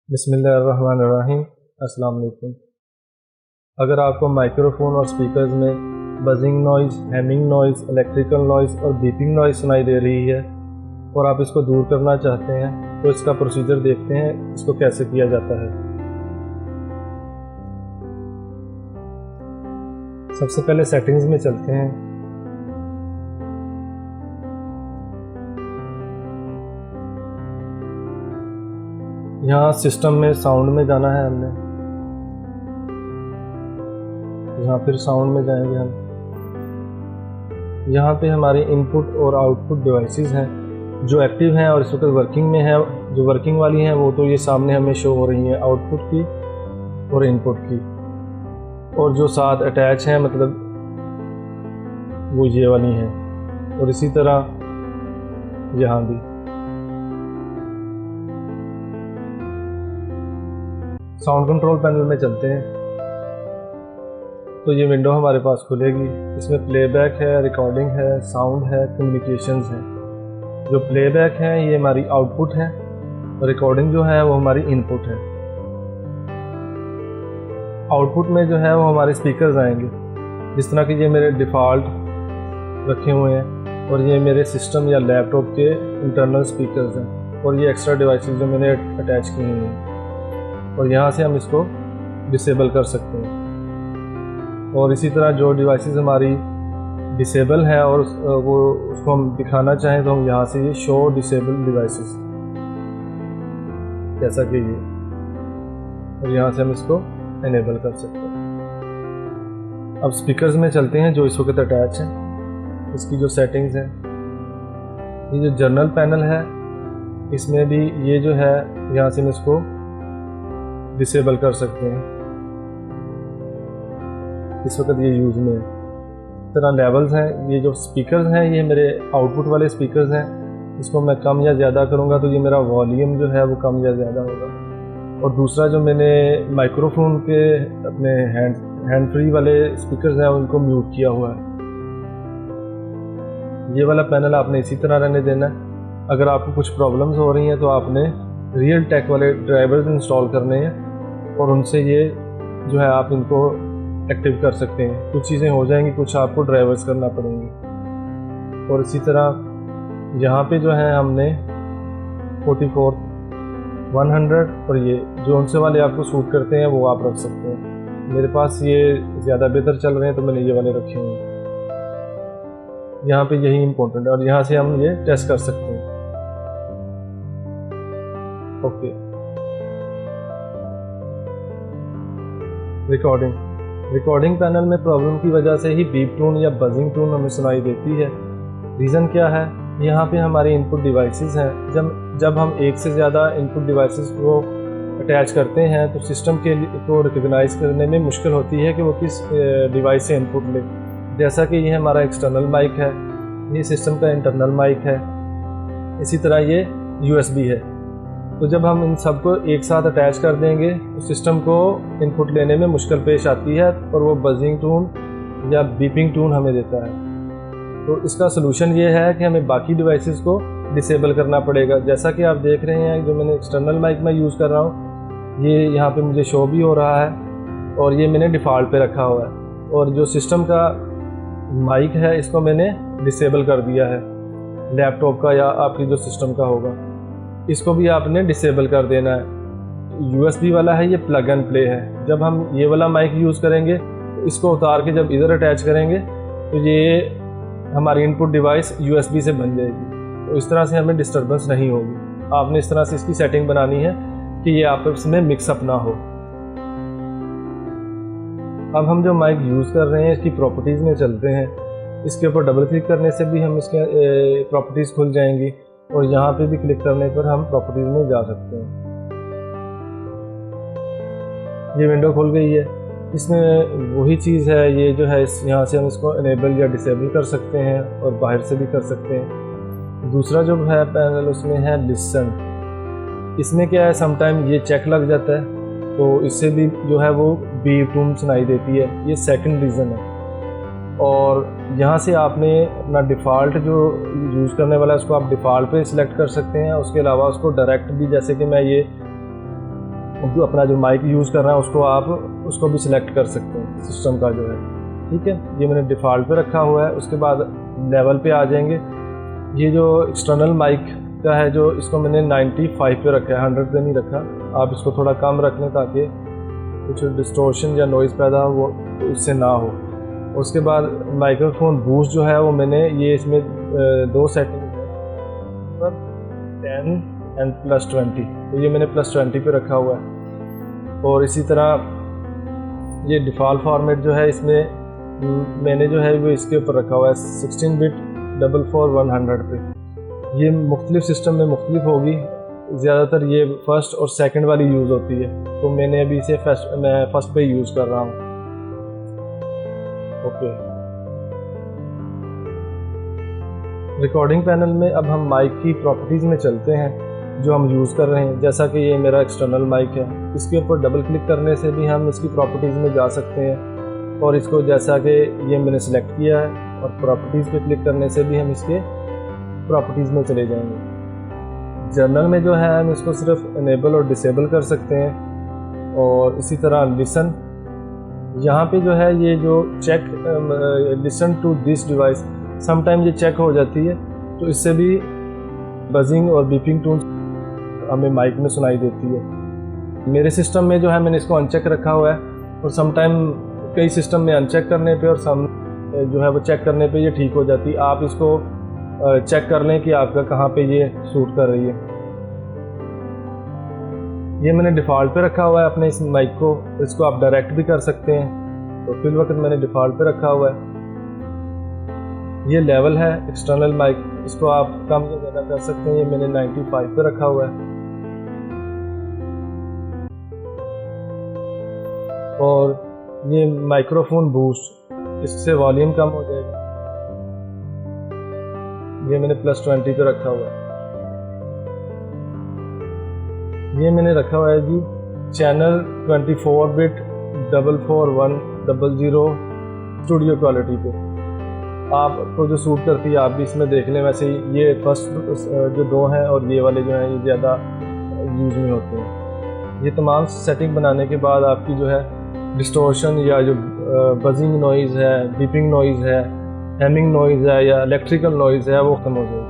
बिस्मिल्लाहिर्रहमानिर्रहीम। अस्सलाम वालेकुम। अगर आपको माइक्रोफोन और स्पीकर्स में buzzing noise, Hamming noise, electrical noise और बीपिंग नॉइज़ सुनाई दे रही है और आप इसको दूर करना चाहते हैं तो इसका प्रोसीजर देखते हैं, इसको कैसे किया जाता है। सबसे पहले सेटिंग्स में चलते हैं। यहाँ सिस्टम में साउंड में जाना है हमने, यहाँ फिर साउंड में जाएंगे हम। यहाँ पे हमारी इनपुट और आउटपुट डिवाइसेस हैं जो एक्टिव हैं और इस वक्त वर्किंग में है। जो वर्किंग वाली हैं वो तो ये सामने हमें शो हो रही हैं, आउटपुट की और इनपुट की, और जो साथ अटैच हैं मतलब वो ये वाली हैं, और इसी तरह यहाँ भी। साउंड कंट्रोल पैनल में चलते हैं तो ये विंडो हमारे पास खुलेगी। इसमें प्लेबैक है, रिकॉर्डिंग है, साउंड है, कम्युनिकेशंस है। जो प्लेबैक है ये हमारी आउटपुट है और रिकॉर्डिंग जो है वो हमारी इनपुट है। आउटपुट में जो है वो हमारे स्पीकर्स आएंगे, जिस तरह कि ये मेरे डिफ़ॉल्ट रखे हुए हैं, और ये मेरे सिस्टम या लैपटॉप के इंटरनल स्पीकर्स हैं, और ये एक्स्ट्रा डिवाइसेस जो मैंने अटैच किए हुए हैं, और यहाँ से हम इसको डिसेबल कर सकते हैं। और इसी तरह जो डिवाइसेस हमारी डिसेबल है और उसको हम दिखाना चाहें तो हम यहाँ से ये शो डिसेबल डिवाइसेस, जैसा कि ये, और यहाँ से हम इसको इनेबल कर सकते हैं। अब स्पीकर्स में चलते हैं जो इस वक्त अटैच हैं। इसकी जो सेटिंग्स हैं, ये जो जर्नल पैनल है इसमें भी ये जो है यहाँ से हम इसको डिसेबल कर सकते हैं। इस वक्त ये यूज़ में है। इस तरह लेवल्स हैं। ये जो स्पीकर्स हैं ये मेरे आउटपुट वाले स्पीकर्स हैं। इसको मैं कम या ज़्यादा करूँगा तो ये मेरा वॉल्यूम जो है वो कम या ज़्यादा होगा। और दूसरा जो मैंने माइक्रोफोन के अपने हैंड फ्री वाले स्पीकर्स हैं उनको म्यूट किया हुआ है। ये वाला पैनल आपने इसी तरह रहने देना है। अगर आपको कुछ प्रॉब्लम्स हो रही हैं तो आपने रियल टेक वाले ड्राइवर्स इंस्टॉल करने हैं और उनसे ये जो है आप इनको एक्टिव कर सकते हैं। कुछ चीज़ें हो जाएंगी, कुछ आपको ड्राइवर्स करना पड़ेंगी। और इसी तरह यहाँ पे जो है हमने 44, 100 और ये जो उनसे वाले आपको सूट करते हैं वो आप रख सकते हैं। मेरे पास ये ज़्यादा बेहतर चल रहे हैं तो मैंने ये वाले रखे हुए हैं। यहाँ पे यही इम्पोर्टेंट है और यहाँ से हम ये टेस्ट कर सकते हैं। ओके, रिकॉर्डिंग पैनल में प्रॉब्लम की वजह से ही बीप टून या बजिंग टून हमें सुनाई देती है। रीज़न क्या है? यहाँ पे हमारे इनपुट डिवाइसेस हैं। जब हम एक से ज़्यादा इनपुट डिवाइसेस को अटैच करते हैं तो सिस्टम को रिकग्नाइज करने में मुश्किल होती है कि वो किस डिवाइस से इनपुट ले। जैसा कि ये हमारा एक्सटर्नल माइक है, ये सिस्टम का इंटरनल माइक है, इसी तरह ये USB है। तो जब हम इन सबको एक साथ अटैच कर देंगे तो सिस्टम को इनपुट लेने में मुश्किल पेश आती है और वो बजिंग टून या बीपिंग टून हमें देता है। तो इसका सलूशन ये है कि हमें बाकी डिवाइसेस को डिसेबल करना पड़ेगा। जैसा कि आप देख रहे हैं जो मैंने एक्सटर्नल माइक में यूज़ कर रहा हूँ, ये यहाँ पे मुझे शो भी हो रहा है और ये मैंने डिफ़ॉल्ट पे रखा हुआ है। और जो सिस्टम का माइक है इसको मैंने डिसेबल कर दिया है, लैपटॉप का या आपकी जो सिस्टम का होगा, इसको भी आपने डिसेबल कर देना है। USB वाला है, ये प्लग एंड प्ले है। जब हम ये वाला माइक यूज़ करेंगे तो इसको उतार के जब इधर अटैच करेंगे तो ये हमारी इनपुट डिवाइस USB से बन जाएगी। तो इस तरह से हमें डिस्टर्बेंस नहीं होगी। आपने इस तरह से इसकी सेटिंग बनानी है कि ये आपस में मिक्सअप ना हो। अब हम जो माइक यूज़ कर रहे हैं इसकी प्रॉपर्टीज़ में चलते हैं। इसके ऊपर डबल क्लिक करने से भी हम इसके प्रॉपर्टीज़ खुल जाएंगी और यहाँ पे भी क्लिक करने पर हम प्रॉपर्टीज़ में जा सकते हैं। ये विंडो खुल गई है। इसमें वही चीज़ है, ये जो है यहाँ से हम इसको इनेबल या डिसेबल कर सकते हैं और बाहर से भी कर सकते हैं। दूसरा जो है पैनल उसमें है लिसन। इसमें क्या है, समटाइम ये चेक लग जाता है तो इससे भी जो है वो बीप टून सुनाई देती है। ये सेकंड रीज़न है। और यहाँ से आपने अपना डिफ़ॉल्ट जो यूज़ करने वाला है उसको आप डिफ़ॉल्ट पे सिलेक्ट कर सकते हैं। उसके अलावा उसको डायरेक्ट भी, जैसे कि मैं ये जो अपना जो माइक यूज़ कर रहे हैं उसको आप उसको भी सिलेक्ट कर सकते हैं सिस्टम का जो है। ठीक है, ये मैंने डिफ़ॉल्ट पे रखा हुआ है। उसके बाद लेवल पे आ जाएंगे। ये जो एक्सटर्नल माइक का है जो इसको मैंने 95 पे रखा है, 100 पे नहीं रखा। आप इसको थोड़ा कम रख लें ताकि कुछ डिस्टॉर्शन या नॉइज़ पैदा हो तो इससे ना हो। उसके बाद माइक्रोफोन बूस्ट जो है वो मैंने ये इसमें 2 सेटिंग है, 10 एंड +20, तो ये मैंने +20 पे रखा हुआ है। और इसी तरह ये डिफ़ॉल्ट फॉर्मेट जो है इसमें मैंने जो है वो इसके ऊपर रखा हुआ है 16 बिट 44100 पे। ये मुख्तलिफ सिस्टम में मुख्तलिफ होगी, ज़्यादातर ये फर्स्ट और सेकंड वाली यूज़ होती है, तो मैंने अभी इसे मैं फर्स्ट पे यूज़ कर रहा हूँ। ओके, रिकॉर्डिंग पैनल में अब हम माइक की प्रॉपर्टीज़ में चलते हैं जो हम यूज़ कर रहे हैं। जैसा कि ये मेरा एक्सटर्नल माइक है, इसके ऊपर डबल क्लिक करने से भी हम इसकी प्रॉपर्टीज़ में जा सकते हैं, और इसको जैसा कि ये मैंने सेलेक्ट किया है और प्रॉपर्टीज़ पे क्लिक करने से भी हम इसके प्रॉपर्टीज़ में चले जाएंगे। जर्नल में जो है हम इसको सिर्फ इनेबल और डिसेबल कर सकते हैं। और इसी तरह लिसन, यहाँ पे जो है ये जो check listen to this device, sometime ये चेक हो जाती है, तो इससे भी बजिंग और बीपिंग टून हमें माइक में सुनाई देती है। मेरे सिस्टम में जो है मैंने इसको अनचेक रखा हुआ है, और समटाइम कई सिस्टम में अनचेक करने पे और सम जो है वो चेक करने पे ये ठीक हो जाती है। आप इसको चेक कर लें कि आपका कहाँ पे ये सूट कर रही है। ये मैंने डिफ़ॉल्ट पे रखा हुआ है अपने इस माइक को, इसको आप डायरेक्ट भी कर सकते हैं, तो फिल वक्त मैंने डिफ़ॉल्ट पे रखा हुआ है। ये लेवल है एक्सटर्नल माइक, इसको आप कम या ज़्यादा कर सकते हैं। ये मैंने 95 पे रखा हुआ है। और ये माइक्रोफोन बूस्ट, इससे वॉल्यूम कम हो जाएगा। ये मैंने +20 पे रखा हुआ है। ये मैंने रखा हुआ है जी चैनल 24 बिट 44100 स्टूडियो क्वालिटी पे। आपको जो सूट करती है आप भी इसमें देख लें। वैसे ये फर्स्ट जो 2 हैं और ये वाले जो हैं ये ज़्यादा यूज़ में होते हैं। ये तमाम सेटिंग बनाने के बाद आपकी जो है डिस्टॉर्शन या जो बजिंग नॉइज़ है, बीपिंग नॉइज़ है, हैमिंग नॉइज़ है या इलेक्ट्रिकल नॉइज़ है वो ख़त्म हो जाएगी।